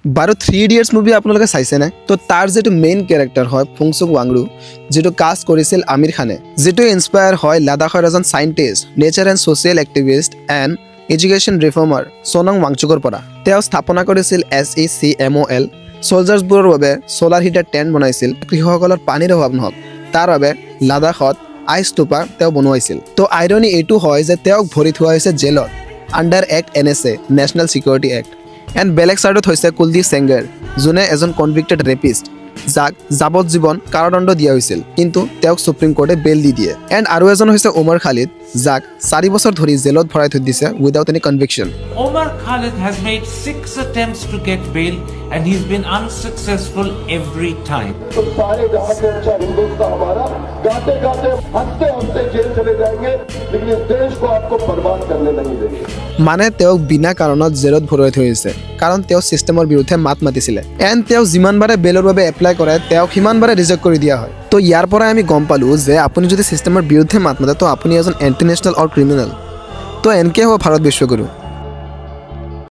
বাৰু 3 idiots movie আপোনালোকে চাইছেনে তো তাৰ যেটো মেইন কেৰেক্টাৰ হয় ফুংচুক ৱাংৰু যেটো কাষ্ট কৰিছিল আমিৰ খানে যেটো ইনস্পায়াৰ হয় লাডাখৰ এজন scientist nature and social activist and education reformer Sonam ৱাংচুকৰ পৰা তেওঁ স্থাপনা কৰিছিল SECMOL সোলজাৰ্ছবোৰৰ বাবে সোলাৰ হিটাৰ টেণ্ট বনাইছিল কৃষকসকলৰ পানীৰ অভাৱ নহওক তাৰ বাবে লাডাখত আইচ স্তূপা তেওঁ বনোৱাইছিল তো আইৰনি এইটো হয় যে তেওঁক ভৰি থোৱা হৈছে জেলত under act NSA national security act and বেলেগ চাইডত হৈছে কুলদীপ সেংগাৰ যোনে এজন কনভিক্টেড ৰেপিষ্ট যাক যাৱজ্জীৱন কাৰাদণ্ড দিয়া হৈছিল কিন্তু তেওঁক সুপ্ৰিম কোৰ্টে বেল দি দিয়ে এণ্ড আৰু এজন হৈছে ওমৰ খালিদ যাক 4 বছৰ ধৰি জেলত ভৰাই থৈ দিছে without any conviction Omar Khalid has made 6 attempts to get bail and he's been unsuccessful every time. तो सारे जहां से अच्छा हिंदुस्तान हमारा गाते गाते हंसते हंसते जेल चले जाएंगे लेकिन इस देश को आपको बर्बाद करने नहीं देंगे মানে তেওঁক বিনা কাৰণত জেলত ভৰাই থৈ আহিছে কাৰণ তেওঁ চিষ্টেমৰ বিৰুদ্ধে মাত মাতিছিলে এণ্ড তেওঁ যিমানবাৰে বেলৰ বাবে এপ্লাই কৰে তেওঁক সিমানবাৰে ৰিজেক্ট কৰি দিয়া হয় তো ইয়াৰ পৰা আমি গম পালোঁ যে আপুনি যদি চিষ্টেমৰ বিৰুদ্ধে মাত মাতে তো আপুনি এজন ইণ্টাৰনেশ্যনেল অৰ ক্ৰিমিনেল তো এনকে হ'ব ভাৰত বিশ্বগুৰু